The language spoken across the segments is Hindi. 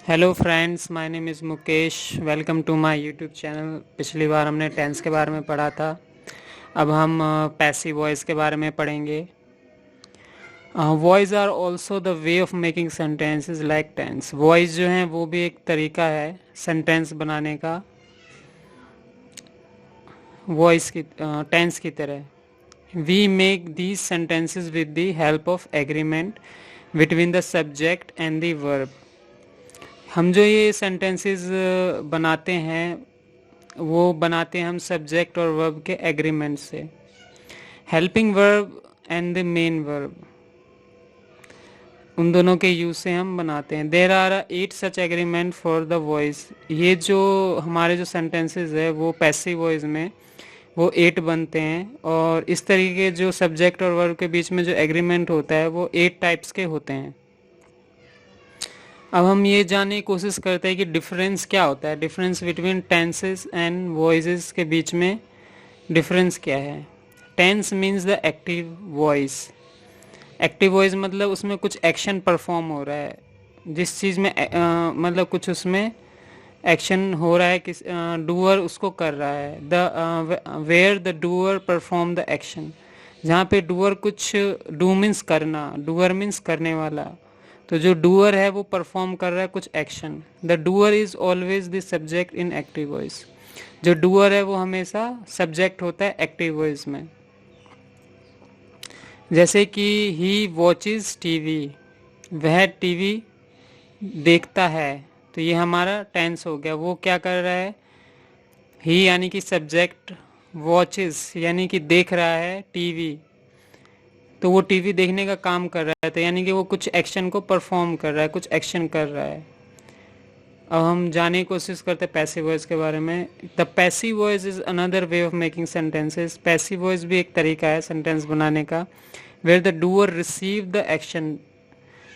Hello friends, my name is Mukesh. Welcome to my YouTube channel. पिछली बार हमने टेंस के बारे में पढ़ा था। अब हम पैसिव वॉइस के बारे में पढ़ेंगे। Voice are also the way of making sentences like tense. Voice जो हैं वो भी एक तरीका है सेंटेंस बनाने का, वॉइस की टेंस की तरह। We make these sentences with the help of agreement between the subject and the verb. हम जो ये सेंटेंसेस बनाते हैं वो बनाते हैं हम सब्जेक्ट और वर्ब के एग्रीमेंट से। Helping verb and the main verb, उन दोनों के यूज से हम बनाते हैं। There are 8 such agreement for the voice. ये जो हमारे जो सेंटेंसेस है वो पैसिव वॉइस में वो 8 बनते हैं, और इस तरीके जो सब्जेक्ट और वर्ब के बीच में जो एग्रीमेंट होता है वो 8 टाइप्स के होते हैं। अब हम ये जानने की कोशिश करते हैं कि डिफरेंस क्या होता है, difference between tenses and voices के बीच में डिफरेंस क्या है। Tense means the active voice. Active voice मतलब उसमें कुछ एक्शन परफॉर्म हो रहा है, जिस चीज़ में मतलब कुछ उसमें एक्शन हो रहा है, किस डूअर उसको कर रहा है। The where the doer perform the action, जहाँ पे डूअर कुछ, डू मीन्स करना, डूअर मीन्स करने वाला, तो जो डूअर है वो परफॉर्म कर रहा है कुछ action. The doer is always the subject in active voice. जो डूअर है वो हमेशा सब्जेक्ट होता है एक्टिव वॉइस में। जैसे कि ही वॉचिज टीवी, वह टीवी देखता है, तो ये हमारा टेंस हो गया। वो क्या कर रहा है, ही यानी कि सब्जेक्ट, वॉचिज यानी कि देख रहा है टीवी, तो वो टीवी देखने का काम कर रहा है, तो यानी कि वो कुछ एक्शन को परफॉर्म कर रहा है, कुछ एक्शन कर रहा है। अब हम जानने की कोशिश करते हैं पैसिव वॉइस के बारे में। The passive voice is another way of making sentences. Passive voice भी एक तरीका है सेंटेंस बनाने का। Where the doer receive the action,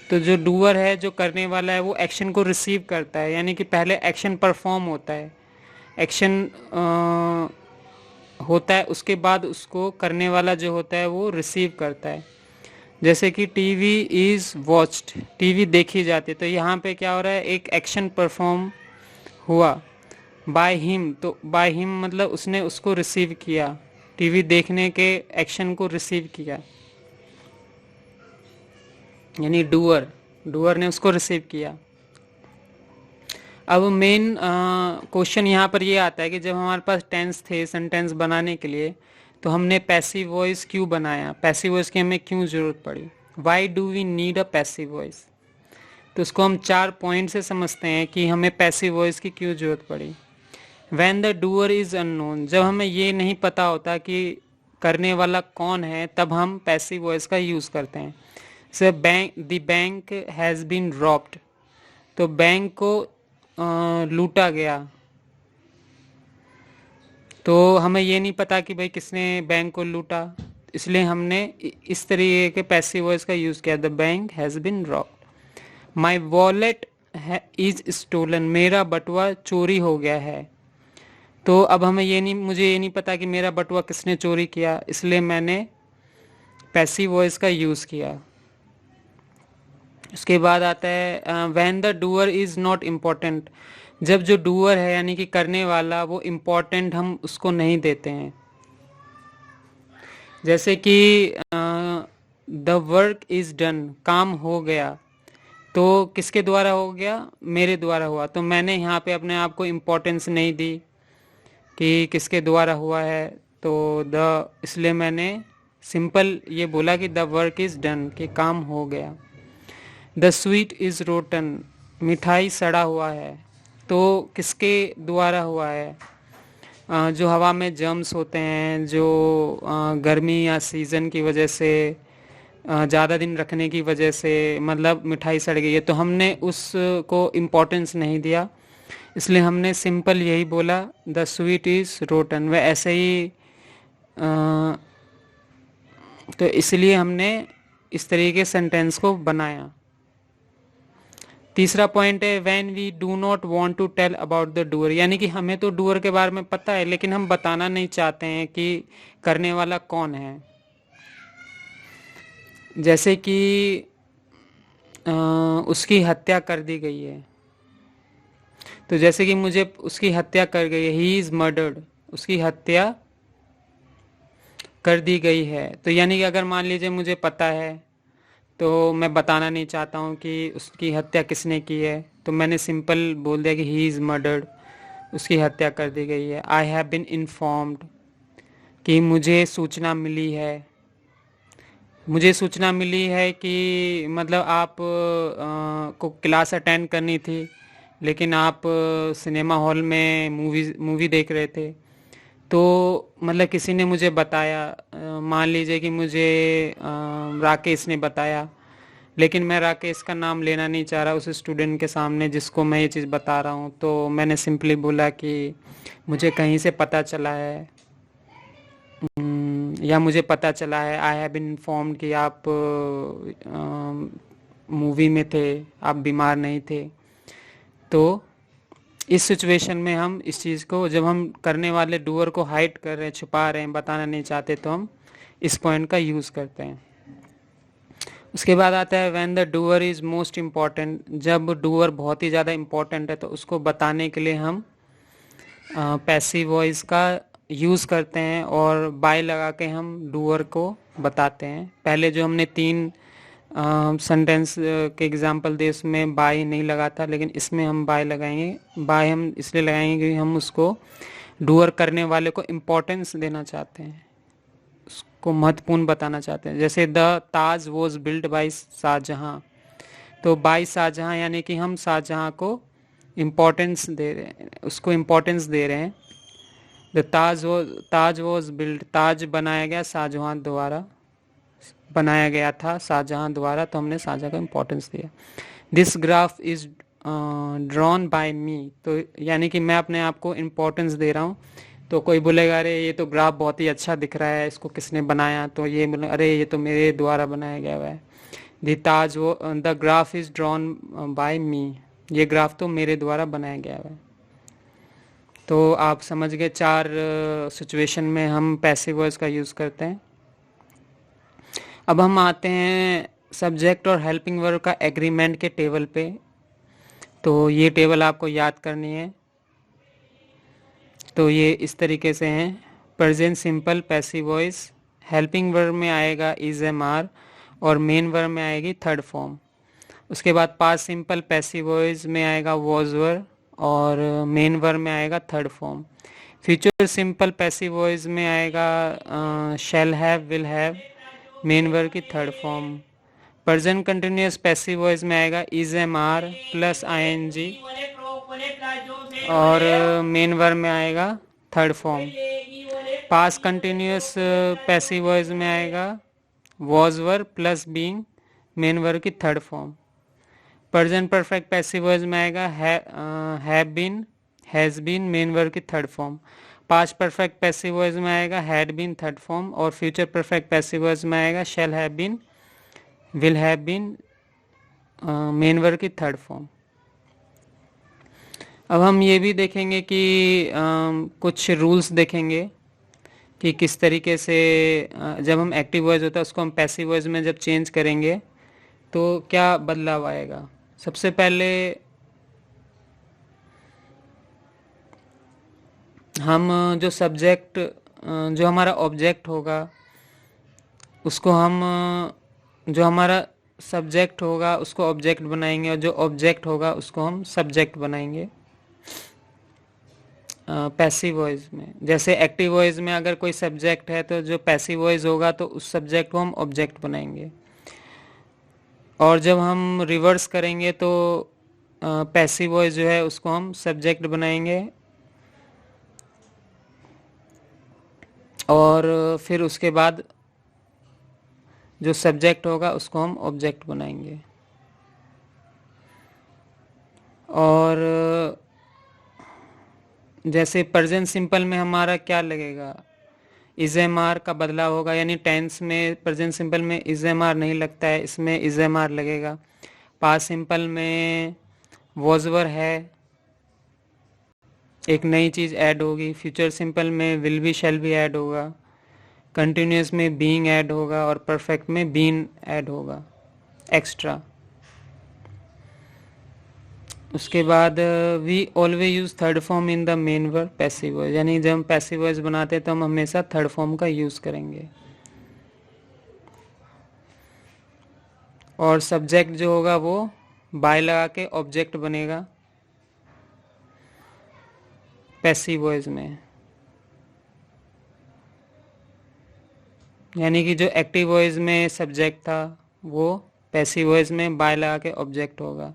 तो जो डूअर है, जो करने वाला है, वो एक्शन को रिसीव करता है, यानी कि पहले एक्शन परफॉर्म होता है, एक्शन होता है, उसके बाद उसको करने वाला जो होता है वो रिसीव करता है। जैसे कि टीवी इज वॉच्ड, टीवी देखी जाती है, तो यहाँ पे क्या हो रहा है, एक एक्शन परफॉर्म हुआ बाय हिम, तो बाय हिम मतलब उसने उसको रिसीव किया, टीवी देखने के एक्शन को रिसीव किया, यानी डूअर, डूअर ने उसको रिसीव किया। अब मेन क्वेश्चन यहाँ पर ये आता है कि जब हमारे पास टेंस थे सेंटेंस बनाने के लिए, तो हमने पैसिव वॉइस क्यों बनाया, पैसिव वॉइस की हमें क्यों ज़रूरत पड़ी। Why do we need a passive voice. तो उसको हम 4 पॉइंट से समझते हैं कि हमें पैसिव वॉइस की क्यों ज़रूरत पड़ी। When the doer is unknown, जब हमें ये नहीं पता होता कि करने वाला कौन है, तब हम पैसिव वॉइस का यूज़ करते हैं। Sir the bank has been robbed, तो बैंक को लूटा गया, तो हमें ये नहीं पता कि भाई किसने बैंक को लूटा, इसलिए हमने इस तरीके के पैसिव वॉइस का यूज़ किया। The bank has been robbed. My wallet is stolen, मेरा बटुआ चोरी हो गया है, तो अब मुझे ये नहीं पता कि मेरा बटुआ किसने चोरी किया, इसलिए मैंने पैसिव वॉइस का यूज़ किया। उसके बाद आता है when the doer is not important, जब जो डूअर है यानी कि करने वाला वो इम्पॉर्टेंट हम उसको नहीं देते हैं। जैसे कि द वर्क इज़ डन, काम हो गया, तो किसके द्वारा हो गया, मेरे द्वारा हुआ, तो मैंने यहाँ पे अपने आप को इम्पोर्टेंस नहीं दी कि किसके द्वारा हुआ है, तो इसलिए मैंने सिंपल ये बोला कि द वर्क इज़ डन, कि काम हो गया। द स्वीट इज़ रोटन, मिठाई सड़ा हुआ है, तो किसके द्वारा हुआ है, जो हवा में जर्म्स होते हैं, जो गर्मी या सीज़न की वजह से, ज़्यादा दिन रखने की वजह से मतलब मिठाई सड़ गई है, तो हमने उसको इम्पोर्टेंस नहीं दिया, इसलिए हमने सिंपल यही बोला द स्वीट इज़ रोटन। वह ऐसे ही तो इसलिए हमने इस तरीके सेंटेंस को बनाया। तीसरा पॉइंट है when we do not want to tell about the doer, यानी कि हमें तो डूअर के बारे में पता है लेकिन हम बताना नहीं चाहते हैं कि करने वाला कौन है। जैसे कि उसकी हत्या कर दी गई है, तो जैसे कि मुझे उसकी हत्या कर गई है, ही इज मर्डर्ड, उसकी हत्या कर दी गई है। तो यानी कि अगर मान लीजिए मुझे पता है तो मैं बताना नहीं चाहता हूँ कि उसकी हत्या किसने की है, तो मैंने सिंपल बोल दिया कि ही इज़ मर्डर्ड, उसकी हत्या कर दी गई है। आई हैव बीन इन्फॉर्म्ड, कि मुझे सूचना मिली है, मुझे सूचना मिली है कि मतलब आप को क्लास अटेंड करनी थी, लेकिन आप सिनेमा हॉल में मूवी देख रहे थे। तो मतलब किसी ने मुझे बताया, मान लीजिए कि मुझे राकेश ने बताया, लेकिन मैं राकेश का नाम लेना नहीं चाह रहा उस स्टूडेंट के सामने जिसको मैं ये चीज़ बता रहा हूँ। तो मैंने सिंपली बोला कि मुझे कहीं से पता चला है, या मुझे पता चला है, आई हैव बीन इन्फॉर्म्ड कि आप मूवी में थे, आप बीमार नहीं थे। तो इस सिचुएशन में हम इस चीज़ को, जब हम करने वाले डूअर को हाइड कर रहे हैं, छुपा रहे हैं, बताना नहीं चाहते, तो हम इस पॉइंट का यूज़ करते हैं। उसके बाद आता है when the doer is most important, जब डूअर बहुत ही ज़्यादा इम्पॉर्टेंट है तो उसको बताने के लिए हम पैसिव वॉइस का यूज़ करते हैं और बाय लगा के हम डूअर को बताते हैं। पहले जो हमने 3 सेंटेंस के एग्जांपल दे उसमें बाय नहीं लगा था, लेकिन इसमें हम बाय लगाएंगे। बाय हम इसलिए लगाएंगे क्योंकि हम उसको डूअर करने वाले को इम्पोर्टेंस देना चाहते हैं, उसको महत्वपूर्ण बताना चाहते हैं। जैसे the Taj was build by Shahjahan, तो बाय शाहजहां यानी कि हम शाहजहां को इम्पोर्टेंस दे रहे हैं, उसको इम्पोर्टेंस दे रहे हैं। द ताज वॉज बिल्ड, ताज बनाया गया शाहजहां द्वारा, बनाया गया था शाहजहां द्वारा, तो हमने शाहजहां को इम्पोर्टेंस दिया। This graph is drawn by me, तो यानी कि मैं अपने आप को इम्पोर्टेंस दे रहा हूँ। तो कोई बोलेगा अरे ये तो ग्राफ बहुत ही अच्छा दिख रहा है, इसको किसने बनाया, तो ये बोले अरे ये तो मेरे द्वारा बनाया गया हुआ है। The graph is drawn by me, ये ग्राफ तो मेरे द्वारा बनाया गया हुआ है। तो आप समझ गए 4 सिचुएशन में हम पैसिव वॉइस का यूज़ करते हैं। अब हम आते हैं सब्जेक्ट और हेल्पिंग वर्ब का एग्रीमेंट के टेबल पे। तो ये टेबल आपको याद करनी है। तो ये इस तरीके से हैं, present simple passive voice, helping verb में आएगा इज एम आर, और मेन वर्ब में आएगी थर्ड फॉर्म। उसके बाद पास्ट सिंपल पैसिव वॉइस में आएगा वॉज वर्ब, और मेन वर्ब में आएगा third form. Future simple passive voice में आएगा shall have, will have, main verb की third form. Present continuous passive voice में आएगा is am are plus I N G, और मेन वर्ब में आएगा third form. Past continuous passive voice में आएगा was verb plus being, main verb की third form. Present perfect passive voice में आएगा have been, has been, main verb की third form. Past perfect passive voice में आएगा हैड बीन थर्ड फॉर्म, और फ्यूचर परफेक्ट पैसिव वॉइस में आएगा shall have been, will have been, main verb की थर्ड फॉर्म। अब हम ये भी देखेंगे कि कुछ रूल्स देखेंगे कि किस तरीके से जब हम एक्टिव वॉइस होता है उसको हम पैसिव वॉइस में जब चेंज करेंगे तो क्या बदलाव आएगा। सबसे पहले हम जो सब्जेक्ट, जो हमारा ऑब्जेक्ट होगा उसको हम, जो हमारा सब्जेक्ट होगा उसको ऑब्जेक्ट बनाएंगे, और जो ऑब्जेक्ट होगा उसको हम सब्जेक्ट बनाएंगे पैसिव वॉइस में। जैसे एक्टिव वॉइस में अगर कोई सब्जेक्ट है तो जो पैसिव वॉइस होगा तो उस सब्जेक्ट को हम ऑब्जेक्ट बनाएंगे, और जब हम रिवर्स करेंगे तो पैसिव वॉइस जो है उसको हम सब्जेक्ट बनाएंगे, और फिर उसके बाद जो सब्जेक्ट होगा उसको हम ऑब्जेक्ट बनाएंगे। और जैसे प्रेजेंट सिंपल में हमारा क्या लगेगा, इज एम आर का बदलाव होगा, यानी टेंस में प्रेजेंट सिंपल में इज एम आर नहीं लगता है, इसमें इज एम आर लगेगा। पास्ट सिंपल में वॉजवर है, एक नई चीज़ ऐड होगी। फ्यूचर सिंपल में will be shall be add होगा। कंटिन्यूस में बीइंग ऐड होगा, और परफेक्ट में बीन ऐड होगा एक्स्ट्रा। उसके बाद we always use third form in the main verb passive voice, यानी जब हम पैसिव वॉइस बनाते हैं तो हम हमेशा थर्ड फॉर्म का यूज करेंगे। और सब्जेक्ट जो होगा वो बाय लगा के ऑब्जेक्ट बनेगा पैसिव वॉइस में, यानी कि जो एक्टिव वॉइस में सब्जेक्ट था वो पैसिव वॉइस में बाय लगा के ऑब्जेक्ट होगा,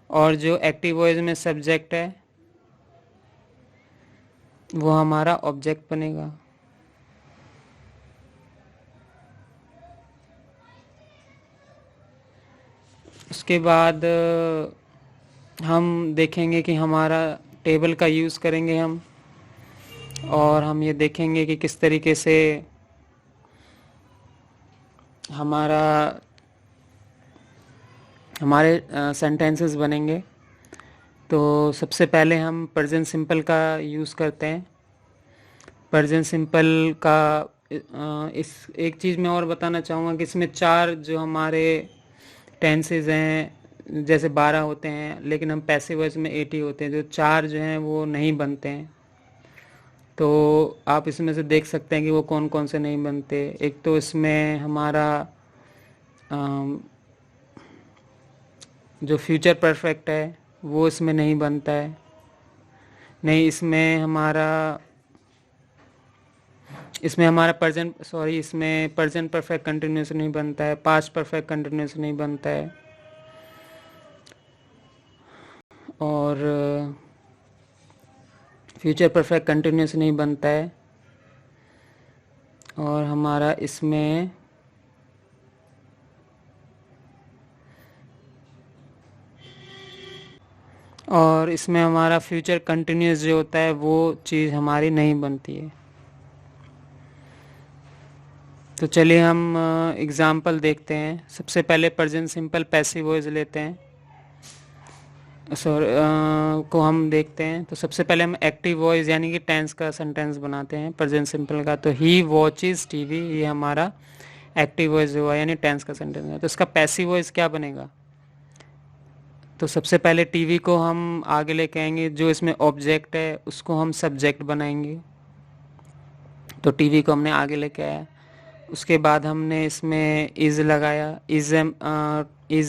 और जो एक्टिव वॉइस में सब्जेक्ट है वो हमारा ऑब्जेक्ट बनेगा। उसके बाद हम देखेंगे कि हमारा टेबल का यूज़ करेंगे हम, और हम ये देखेंगे कि किस तरीके से हमारे सेंटेंसेस बनेंगे। तो सबसे पहले हम प्रेजेंट सिंपल का यूज़ करते हैं। प्रेजेंट सिंपल का इस एक चीज़ मैं और बताना चाहूँगा कि इसमें 4 जो हमारे टेंसेस हैं, जैसे 12 होते हैं, लेकिन हम पैसिव वॉइस में 80 होते हैं, जो 4 जो हैं वो नहीं बनते हैं। तो आप इसमें से देख सकते हैं कि वो कौन कौन से नहीं बनते। एक तो इसमें हमारा जो फ्यूचर परफेक्ट है वो इसमें नहीं बनता है, नहीं इसमें हमारा इसमें प्रेजेंट परफेक्ट कंटिन्यूस नहीं बनता है, पास्ट परफेक्ट कंटिन्यूस नहीं बनता है, और फ्यूचर परफेक्ट कंटिन्यूस नहीं बनता है, और हमारा इसमें हमारा फ्यूचर कंटिन्यूस जो होता है वो चीज़ हमारी नहीं बनती है। तो चलिए हम एग्जाम्पल देखते हैं। सबसे पहले प्रेजेंट सिंपल पैसिव वॉइस लेते हैं, को हम देखते हैं। तो सबसे पहले हम एक्टिव वॉइस यानी कि टेंस का सेंटेंस बनाते हैं प्रेजेंट सिंपल का। तो ही वॉचेस टीवी, ये हमारा एक्टिव वॉइस हुआ यानी टेंस का सेंटेंस है। तो इसका पैसिव वॉइस क्या बनेगा? तो सबसे पहले टीवी को हम आगे लेके आएंगे, जो इसमें ऑब्जेक्ट है उसको हम सब्जेक्ट बनाएंगे। तो टीवी को हमने आगे लेके आया, उसके बाद हमने इसमें इज़ लगाया, इज़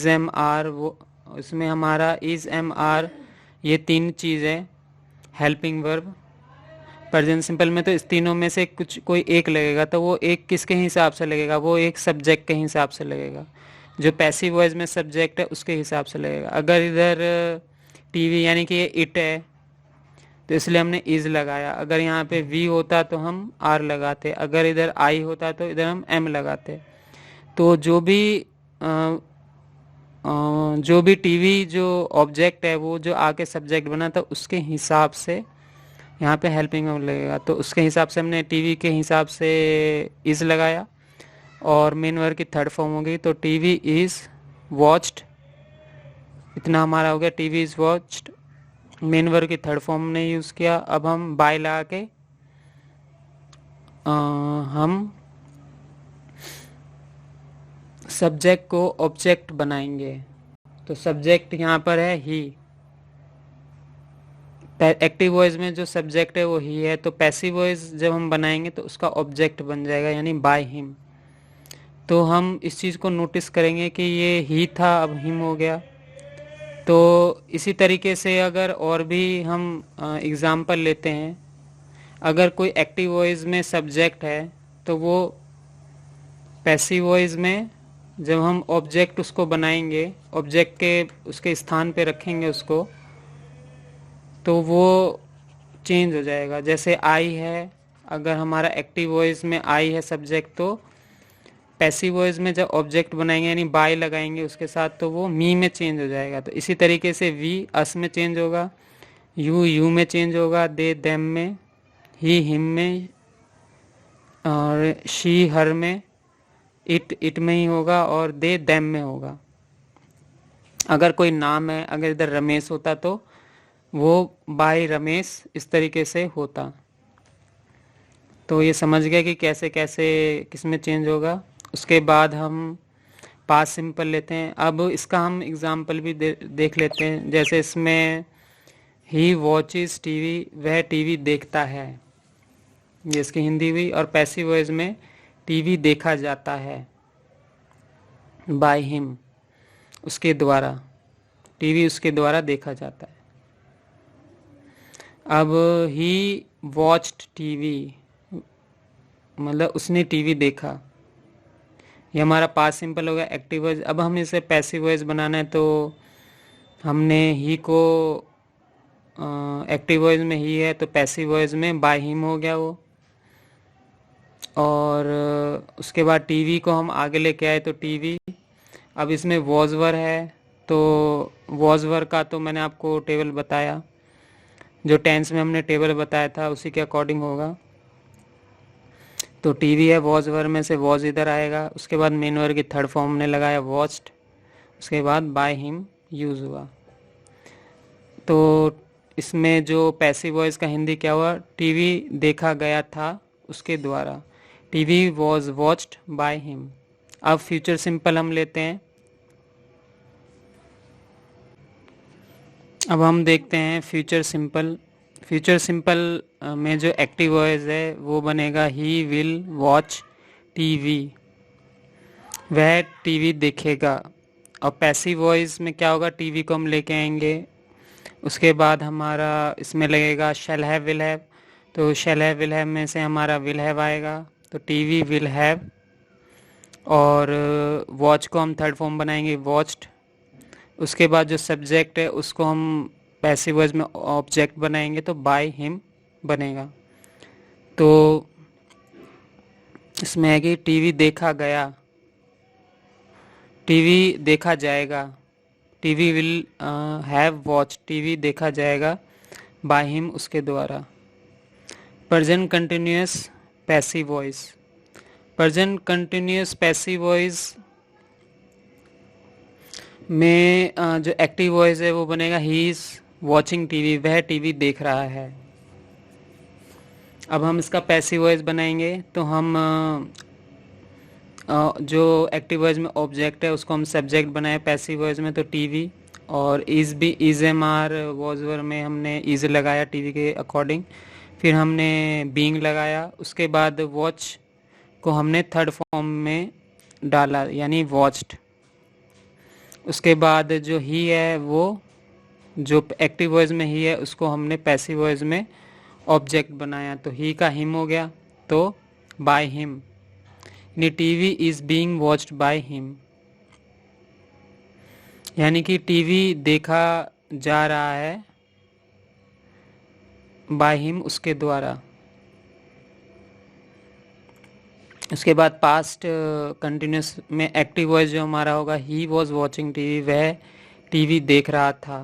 एम आर, वो इसमें हमारा इज़ एम आर, ये 3 चीज़ है हेल्पिंग वर्ब प्रेजेंट सिंपल में। तो इस तीनों में से कोई एक लगेगा, तो वो एक किसके हिसाब से लगेगा? वो एक सब्जेक्ट के हिसाब से लगेगा, जो पैसिव वॉइस में सब्जेक्ट है उसके हिसाब से लगेगा। अगर इधर टीवी यानी कि ये इट है तो इसलिए हमने इज़ लगाया। अगर यहाँ पे वी होता तो हम आर लगाते, अगर इधर आई होता तो इधर हम एम लगाते। तो जो भी टीवी जो ऑब्जेक्ट है वो जो आके सब्जेक्ट बना था उसके हिसाब से यहाँ पे हेल्पिंग वर्ब लगेगा। तो उसके हिसाब से हमने टीवी के हिसाब से इज़ लगाया, और मेन वर्ब की थर्ड फॉर्म हो गई। तो टीवी इज़ वॉच्ड, इतना हमारा हो गया, TV is watched. Main verb की थर्ड फॉर्म ने यूज़ किया। अब हम बाय लगा के हम सब्जेक्ट को ऑब्जेक्ट बनाएंगे। तो सब्जेक्ट यहाँ पर है ही, एक्टिव वॉइस में जो सब्जेक्ट है वो ही है। तो पैसिव वॉइस जब हम बनाएंगे तो उसका ऑब्जेक्ट बन जाएगा यानी बाय हिम। तो हम इस चीज़ को नोटिस करेंगे कि ये ही था, अब हिम हो गया। तो इसी तरीके से अगर और भी हम एग्ज़ाम्पल लेते हैं, अगर कोई एक्टिव वॉइस में सब्जेक्ट है तो वो पैसिव वॉइस में जब हम ऑब्जेक्ट उसको बनाएंगे, ऑब्जेक्ट के उसके स्थान पे रखेंगे उसको, तो वो चेंज हो जाएगा। जैसे आई है, अगर हमारा एक्टिव वॉइस में आई है सब्जेक्ट, तो पैसिव वॉइस में जब ऑब्जेक्ट बनाएंगे यानी बाय लगाएंगे उसके साथ, तो वो मी में चेंज हो जाएगा। तो इसी तरीके से वी अस में चेंज होगा, यू में चेंज होगा, दे देम में, ही हिम में, और शी हर में, इट में ही होगा, और दे देम में होगा। अगर कोई नाम है, अगर इधर रमेश होता तो वो बाय रमेश इस तरीके से होता। तो ये समझ गए कि कैसे कैसे किस में चेंज होगा। उसके बाद हम पास्ट सिंपल लेते हैं। अब इसका हम एग्जाम्पल भी देख लेते हैं। जैसे इसमें ही वॉचेस टीवी, वह टीवी देखता है, ये इसकी हिंदी हुई। और पैसिव वॉइस में टीवी देखा जाता है, बाय हिम, उसके द्वारा, टीवी उसके द्वारा देखा जाता है। अब ही वॉच्ड टीवी, मतलब उसने टीवी देखा, ये हमारा पास्ट सिंपल हो गया, एक्टिव वॉइस। अब हम इसे पैसिव वॉइस बनाना है, तो हमने ही को एक्टिव वॉइस में ही है, तो पैसिव वॉइस में बाय हिम हो गया वो। और उसके बाद टीवी को हम आगे लेके आए तो टीवी। अब इसमें वॉजवर है, तो वॉजवर का तो मैंने आपको टेबल बताया, जो टेंस में हमने टेबल बताया था उसी के अकॉर्डिंग होगा। तो टीवी है, वॉजवर में से वॉज इधर आएगा। उसके बाद मेन वर्ब की थर्ड फॉर्म हमने लगाया वॉच्ड, उसके बाद बाय हिम यूज़ हुआ। तो इसमें जो पैसिव वॉइस का हिंदी क्या हुआ, टीवी देखा गया था उसके द्वारा, TV was watched by him. अब फ्यूचर सिंपल हम लेते हैं। अब हम देखते हैं फ्यूचर सिंपल। फ्यूचर सिंपल में जो एक्टिव वॉइस है वो बनेगा ही विल वॉच टीवी, वह टीवी देखेगा। और पैसिव वॉइस में क्या होगा, टीवी को हम लेके आएंगे, उसके बाद हमारा इसमें लगेगा शैल हैव विल हैव, तो शैल हैव विल हैव में से हमारा विल हैव आएगा, तो टीवी विल हैव। और वॉच को हम थर्ड फॉर्म बनाएंगे वॉच्ड। उसके बाद जो सब्जेक्ट है उसको हम पैसिव वॉइस में ऑब्जेक्ट बनाएंगे, तो बाय हिम बनेगा। तो इसमें है कि टीवी देखा गया, टीवी देखा जाएगा, TV will have watch, TV देखा जाएगा बाय हिम, उसके द्वारा। Present continuous passive voice. Present continuous passive voice में जो एक्टिव वॉइस है वो बनेगा ही इज वॉचिंग टीवी, वह टीवी देख रहा है। अब हम इसका पैसिव वॉइस बनाएंगे, तो हम जो एक्टिव वॉइस में ऑब्जेक्ट है उसको हम सब्जेक्ट बनाए पैसिव वॉइस में, तो टीवी। और इज भी, इज एम आर वॉजवर में हमने इज लगाया टीवी के अकॉर्डिंग, फिर हमने बीइंग लगाया। उसके बाद वॉच को हमने थर्ड फॉर्म में डाला, यानी वॉच्ड। उसके बाद जो ही है वो जो एक्टिव वॉइस में ही है उसको हमने पैसिव वॉइस में ऑब्जेक्ट बनाया, तो ही का हिम हो गया, तो बाय हिम, यानी TV is being watched by him, यानी कि टीवी देखा जा रहा है बाय हिम, उसके द्वारा। उसके बाद पास्ट कंटिन्यूस में एक्टिव वॉइस जो हमारा होगा ही वॉज वॉचिंग टीवी, वह टीवी देख रहा था।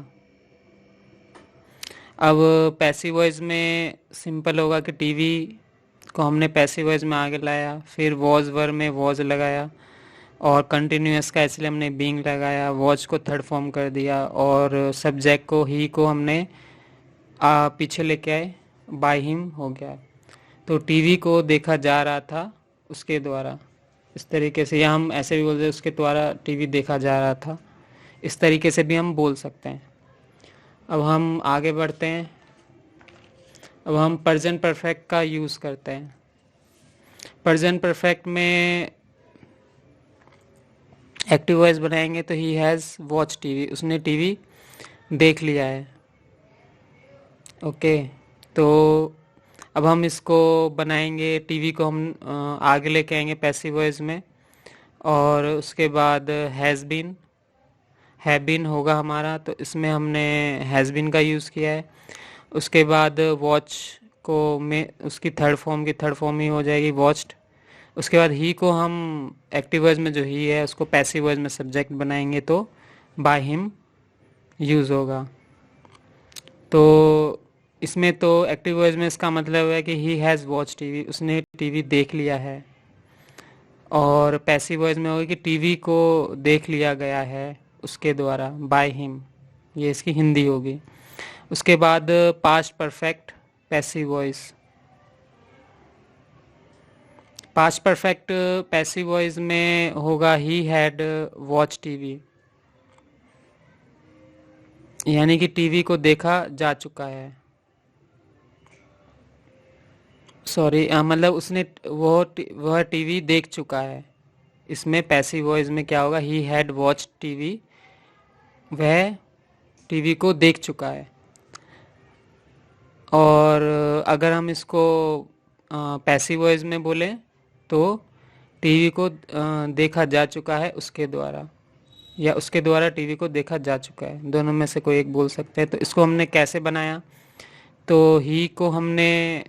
अब पैसिव वॉइस में सिंपल होगा कि टीवी को हमने पैसिव वॉइस में आगे लाया, फिर वॉज वर में वॉज लगाया, और कंटिन्यूअस का इसलिए हमने बीइंग लगाया, वॉच को थर्ड फॉर्म कर दिया, और सब्जेक्ट को ही को हमने पीछे लेके आए, बाय हिम हो गया। तो टीवी को देखा जा रहा था उसके द्वारा, इस तरीके से, या हम ऐसे भी बोलते हैं उसके द्वारा टीवी देखा जा रहा था, इस तरीके से भी हम बोल सकते हैं। अब हम आगे बढ़ते हैं। अब हम प्रेजेंट परफेक्ट का यूज़ करते हैं। प्रेजेंट परफेक्ट में एक्टिव वॉइस बनाएंगे, तो ही हैज़ वॉच टीवी, उसने टीवी देख लिया है। ओके, तो अब हम इसको बनाएंगे, टीवी को हम आगे लेके आएंगे पैसिव वॉइस में, और उसके बाद हैज़ बीन, हैव बीन होगा हमारा, तो इसमें हमने हैज़ बीन का यूज़ किया है। उसके बाद वॉच को में उसकी थर्ड फॉर्म ही हो जाएगी वॉच्ड। उसके बाद ही को हम एक्टिव वॉइस में जो ही है उसको पैसिव वॉइस में सब्जेक्ट बनाएंगे, तो बाय हिम यूज़ होगा। तो इसमें तो एक्टिव वॉइस में इसका मतलब है कि ही हैज़ वॉच टीवी, उसने टीवी देख लिया है। और पैसिव वॉइस में होगा कि टीवी को देख लिया गया है उसके द्वारा, बाय हिम, ये इसकी हिंदी होगी। उसके बाद past perfect passive voice. Past perfect passive voice में होगा ही हैड वॉच टीवी, यानी कि टीवी को देखा जा चुका है। सॉरी, मतलब उसने वह टीवी देख चुका है। इसमें पैसिव वॉइस में क्या होगा, ही हैड वॉच टीवी, वह टीवी को देख चुका है। और अगर हम इसको पैसिव वॉइस में बोलें तो टीवी को देखा जा चुका है उसके द्वारा, या उसके द्वारा टीवी को देखा जा चुका है, दोनों में से कोई एक बोल सकते हैं। तो इसको हमने कैसे बनाया, तो ही को हमने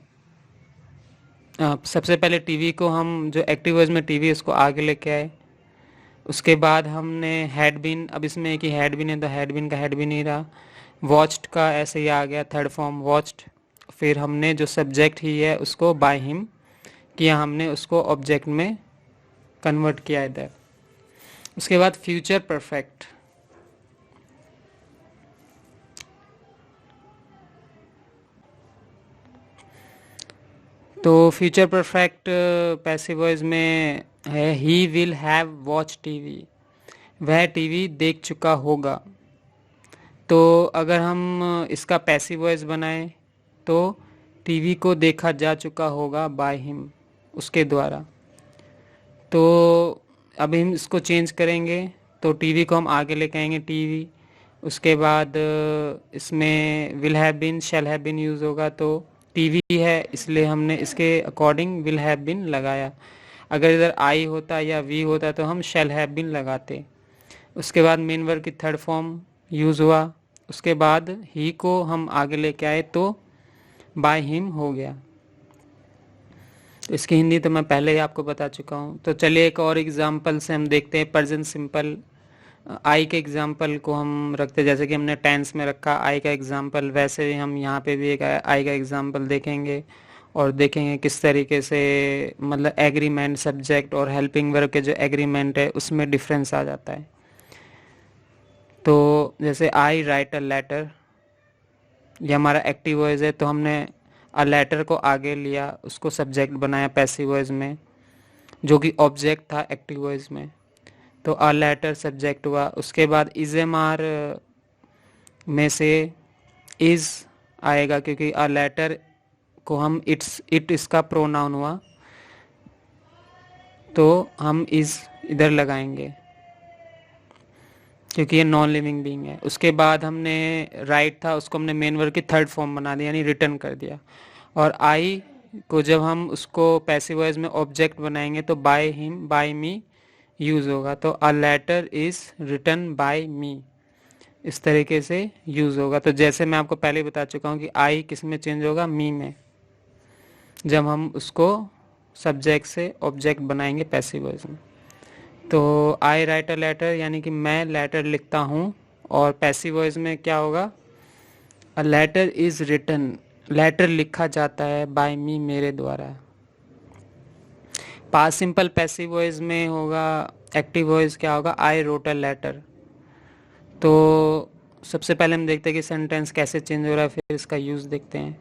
सबसे पहले टीवी को हम जो एक्टिव वॉइस में टीवी उसको आगे लेके आए। उसके बाद हमने हैड बीन, अब इसमें एक ही हैड बीन है तो हैड बीन का हैड बीन ही रहा। वॉच्ड का ऐसे ही आ गया, थर्ड फॉर्म वॉच्ड। फिर हमने जो सब्जेक्ट ही है उसको बाय हिम किया, हमने उसको ऑब्जेक्ट में कन्वर्ट किया इधर। उसके बाद फ्यूचर परफेक्ट, तो फ्यूचर परफेक्ट पैसिव वॉइस में है he will have watch TV, वह टीवी देख चुका होगा। तो अगर हम इसका पैसिव वॉइस बनाएं तो टीवी को देखा जा चुका होगा बाय हिम, उसके द्वारा। तो अभी हम इसको चेंज करेंगे, तो टीवी को हम आगे लेके आएंगे टीवी। उसके बाद इसमें will have been shall have been use होगा, तो टीवी है इसलिए हमने इसके अकॉर्डिंग विल हैव बीन लगाया। अगर इधर आई होता या वी होता तो हम शैल हैव बीन लगाते। उसके बाद मेन वर्ब की थर्ड फॉर्म यूज़ हुआ। उसके बाद ही को हम आगे लेके आए तो बाय हिम हो गया। तो इसकी हिंदी तो मैं पहले ही आपको बता चुका हूँ। तो चलिए एक और एग्जांपल से हम देखते हैं प्रेजेंट सिंपल। आई के एग्जांपल को हम रखते, जैसे कि हमने टेंस में रखा आई का एग्जांपल, वैसे ही हम यहाँ पे भी एक आई का एग्जांपल देखेंगे और देखेंगे किस तरीके से मतलब एग्रीमेंट सब्जेक्ट और हेल्पिंग वर्ब के जो एग्रीमेंट है उसमें डिफरेंस आ जाता है। तो जैसे आई राइट अ लेटर, ये हमारा एक्टिव वॉइस है, तो हमने अ लेटर को आगे लिया, उसको सब्जेक्ट बनाया पैसिव वॉइस में, जो कि ऑब्जेक्ट था एक्टिव वॉइस में। तो अ लेटर सब्जेक्ट हुआ। उसके बाद इज एम आर में से इज आएगा, क्योंकि अ लेटर को हम इट इसका प्रोनाउन हुआ, तो हम इज इधर लगाएंगे क्योंकि ये नॉन लिविंग बीइंग है। उसके बाद हमने राइट था, उसको हमने मेन वर्ब की थर्ड फॉर्म बना दिया, यानी रिटर्न कर दिया। और आई को जब हम उसको पैसिव वॉइस में ऑब्जेक्ट बनाएंगे तो by him by me use होगा, तो a letter is written by me, इस तरीके से यूज़ होगा। तो जैसे मैं आपको पहले बता चुका हूँ कि आई किस में चेंज होगा, मी में, जब हम उसको सब्जेक्ट से ऑब्जेक्ट बनाएंगे पैसिव वॉइस में। तो आई राइट अ लेटर, यानी कि मैं लेटर लिखता हूँ, और पैसिव वॉइस में क्या होगा, a letter is written, letter लिखा जाता है बाय मी, मेरे द्वारा। पास्ट सिंपल पैसिव वॉइस में होगा, एक्टिव वॉइस क्या होगा, आई रोट अ लेटर। तो सबसे पहले हम देखते हैं कि सेंटेंस कैसे चेंज हो रहा है, फिर इसका यूज़ देखते हैं।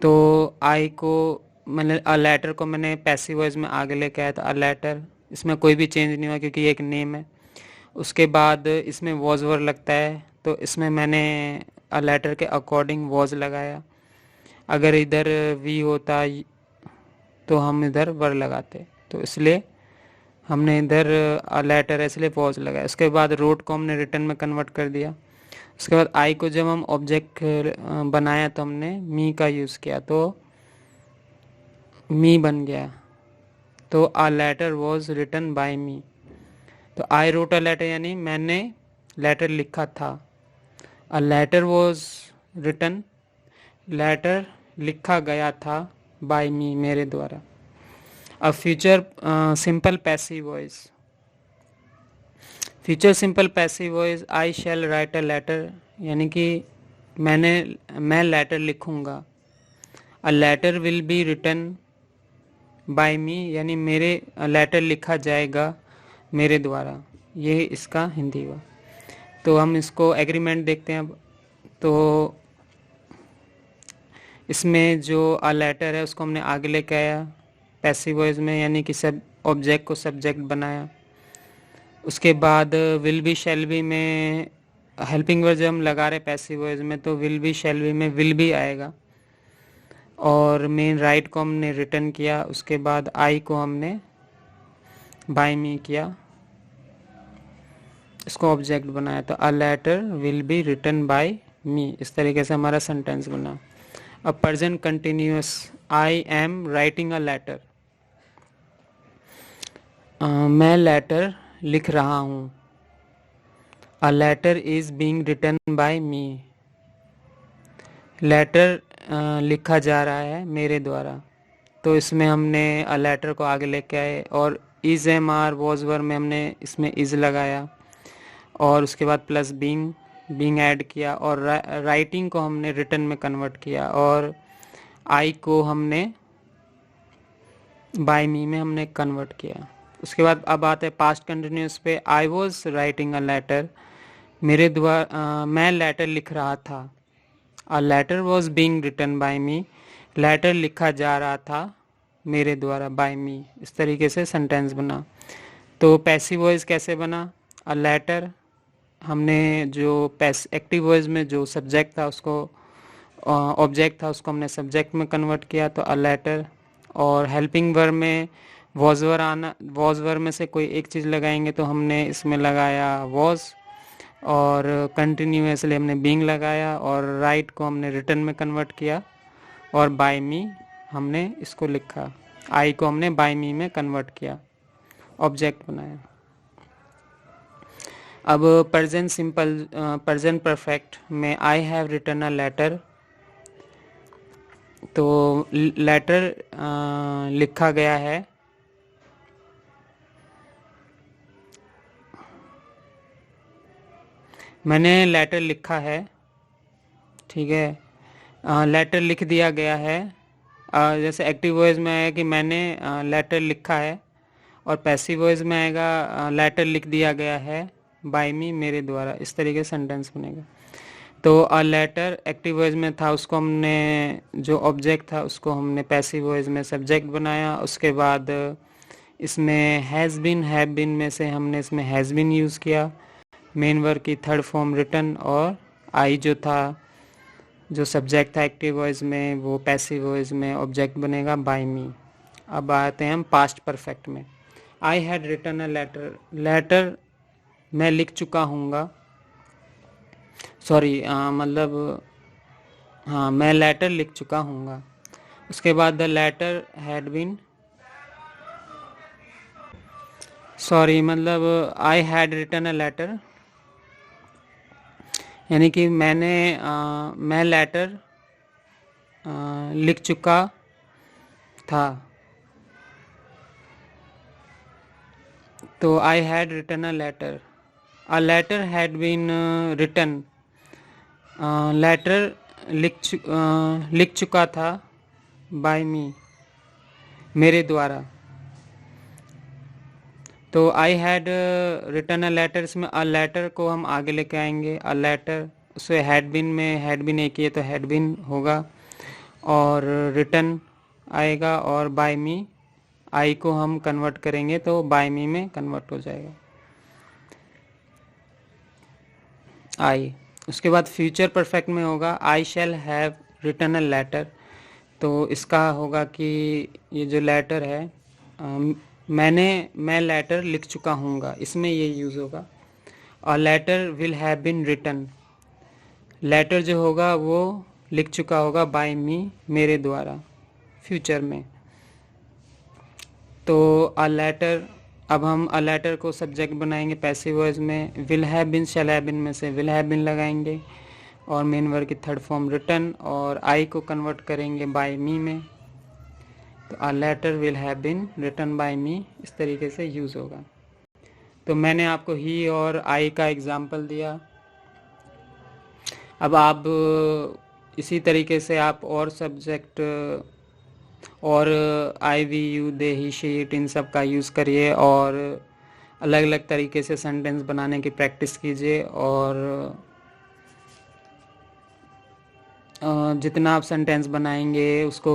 तो आई को मैंने अ लेटर को मैंने पैसिव वॉइस में आगे लेके आया था, अ लेटर, इसमें कोई भी चेंज नहीं हुआ क्योंकि ये एक नेम है। उसके बाद इसमें वॉज वर लगता है, तो इसमें मैंने अ लेटर के अकॉर्डिंग वॉज लगाया। अगर इधर वी होता तो हम इधर वर लगाते, तो इसलिए हमने इधर अ लेटर है इसलिए वॉज लगाया। उसके बाद रोट को हमने रिटर्न में कन्वर्ट कर दिया। उसके बाद आई को जब हम ऑब्जेक्ट बनाया तो हमने मी का यूज़ किया, तो मी बन गया। तो a letter was written by me, तो आई रोट अ लेटर यानी मैंने लेटर लिखा था। A letter was written, letter लिखा गया था बाय मी, मेरे द्वारा। अब future simple passive voice, future simple passive voice I shall write a letter, यानी कि मैं लेटर लिखूंगा। A letter will be written by me, यानी मेरे लेटर लिखा जाएगा मेरे द्वारा। ये इसका हिंदी हुआ। तो हम इसको एग्रीमेंट देखते हैं अब। तो इसमें जो अ लेटर है उसको हमने आगे लेके आया, पैसिव वॉइस में, यानी कि सब ऑब्जेक्ट को सब्जेक्ट बनाया। उसके बाद विल बी शैल बी में हेल्पिंग वर्ब जब हम लगा रहे पैसिव वॉइस में तो विल बी शैल बी में विल बी आएगा। और मेन राइट को हमने रिटर्न किया, उसके बाद आई को हमने बाय मी किया, इसको ऑब्जेक्ट बनाया। तो a letter will be written by me, इस तरीके से हमारा सेंटेंस बना। अब present continuous, I am writing a letter, मैं लेटर लिख रहा हूँ। A letter is being written by me, letter लिखा जा रहा है मेरे द्वारा। तो इसमें हमने अ लेटर को आगे लेके आए और is am are was were में हमने इसमें इज लगाया और उसके बाद प्लस बीइंग ऐड किया और राइटिंग को हमने रिटन में कन्वर्ट किया और आई को हमने बाय मी में हमने कन्वर्ट किया। उसके बाद अब आते हैं पास्ट कंटिन्यूस पे। I was writing a letter, मेरे द्वारा मैं लेटर लिख रहा था। A letter was being written by me, letter लिखा जा रहा था मेरे द्वारा बाय मी। इस तरीके से सेंटेंस बना। तो पैसिव वॉइस कैसे बना? अ लेटर, हमने जो एक्टिव वॉइस में जो सब्जेक्ट था उसको ऑब्जेक्ट था उसको हमने सब्जेक्ट में कन्वर्ट किया, तो अ लेटर। और हेल्पिंग वर्ब में वॉज वर आना, वॉज वर्ब में से कोई एक चीज़ लगाएंगे तो हमने इसमें लगाया वॉज, और कंटिन्यूसली हमने बीइंग लगाया और राइट को हमने रिटन में कन्वर्ट किया और बाय मी हमने इसको लिखा, आई को हमने बाय मी में कन्वर्ट किया, ऑब्जेक्ट बनाया। अब प्रेजेंट सिंपल, प्रेजेंट परफेक्ट में I have written a letter, तो लेटर लिखा गया है, मैंने लेटर लिखा है, ठीक है। लेटर लिख दिया गया है, जैसे एक्टिव वॉइस में आएगा कि मैंने लेटर लिखा है, और पैसिव वॉइस में आएगा लेटर लिख दिया गया है बाय मी, मेरे द्वारा। इस तरीके से सेंटेंस बनेगा। तो अ लेटर एक्टिव वॉइस में था, उसको हमने जो ऑब्जेक्ट था उसको हमने पैसिव वॉइस में सब्जेक्ट बनाया। उसके बाद इसमें हैज़ बीन, हैव बीन में से हमने इसमें हैज़ बीन यूज़ किया, मेन वर्ब की थर्ड फॉर्म रिटन, और आई जो था, जो सब्जेक्ट था एक्टिव वॉइस में, वो पैसिव वॉइस में ऑब्जेक्ट बनेगा बाय मी। अब आते हैं हम पास्ट परफेक्ट में। I had written a letter, letter मैं लिख चुका हूँगा, सॉरी मतलब हाँ, मैं लेटर लिख चुका हूँगा। उसके बाद the letter had been, sorry मतलब I had written a letter, यानी कि मैं लेटर लिख चुका था। तो I had written a letter, a letter had been written, letter लिख चुका था बाय मी, मेरे द्वारा। तो I had written a letter, इसमें अ लेटर को हम आगे लेके आएंगे, अ लेटर, उसे हैड बीन में हैड बीन एक ही है तो हैड बीन होगा, और रिटन आएगा, और बाय मी, आई को हम कन्वर्ट करेंगे तो बाय मी में कन्वर्ट हो जाएगा आई। उसके बाद फ्यूचर परफेक्ट में होगा I shall have written a letter, तो इसका होगा कि ये जो लेटर है मैं लेटर लिख चुका हूँगा, इसमें ये यूज़ होगा। और letter will have been written, letter जो होगा वो लिख चुका होगा बाय मी, मेरे द्वारा, फ्यूचर में। तो अ लेटर, अब हम अ लेटर को सब्जेक्ट बनाएंगे पैसिव वॉइस में, will have been shall have been में से विल हैव बीन लगाएंगे और मेन वर्ब की थर्ड फॉर्म रिटन, और आई को कन्वर्ट करेंगे बाय मी में, तो a letter will have been written by me, इस तरीके से यूज़ होगा। तो मैंने आपको ही और आई का एग्जाम्पल दिया। अब आप इसी तरीके से आप और सब्जेक्ट और I we you they he she it इन सब का यूज़ करिए और अलग अलग तरीके से सेंटेंस बनाने की प्रैक्टिस कीजिए, और जितना आप सेंटेंस बनाएंगे उसको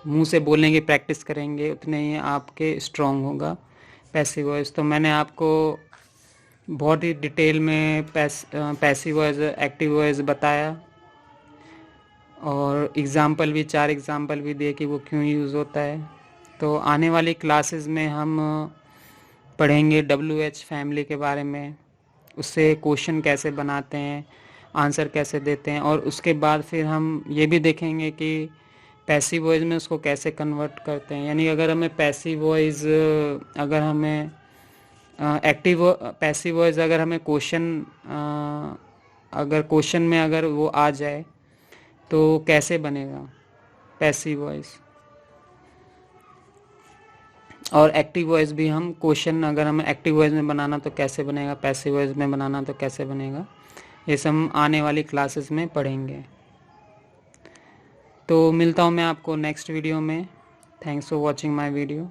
मुंह से बोलने की प्रैक्टिस करेंगे उतने ही आपके स्ट्रॉन्ग होगा पैसिव वॉइस। तो मैंने आपको बहुत ही डिटेल में पैसिव वॉइस एक्टिव वॉइस बताया और एग्ज़ाम्पल भी 4 एग्ज़ाम्पल भी दिए कि वो क्यों यूज़ होता है। तो आने वाली क्लासेस में हम पढ़ेंगे WH फैमिली के बारे में, उससे क्वेश्चन कैसे बनाते हैं, आंसर कैसे देते हैं, और उसके बाद फिर हम ये भी देखेंगे कि पैसिव वॉइस में उसको कैसे कन्वर्ट करते हैं। यानी अगर हमें पैसिव वॉइस अगर हमें एक्टिव पैसिव वॉइस अगर हमें क्वेश्चन में अगर वो आ जाए तो कैसे बनेगा पैसिव वॉइस, और एक्टिव वॉइस भी हम क्वेश्चन अगर हमें एक्टिव वॉइस में बनाना तो कैसे बनेगा, पैसिव वॉइस में बनाना तो कैसे बनेगा, ये सब हम आने वाली क्लासेस में पढ़ेंगे। तो मिलता हूँ मैं आपको नेक्स्ट वीडियो में। Thanks for watching my video.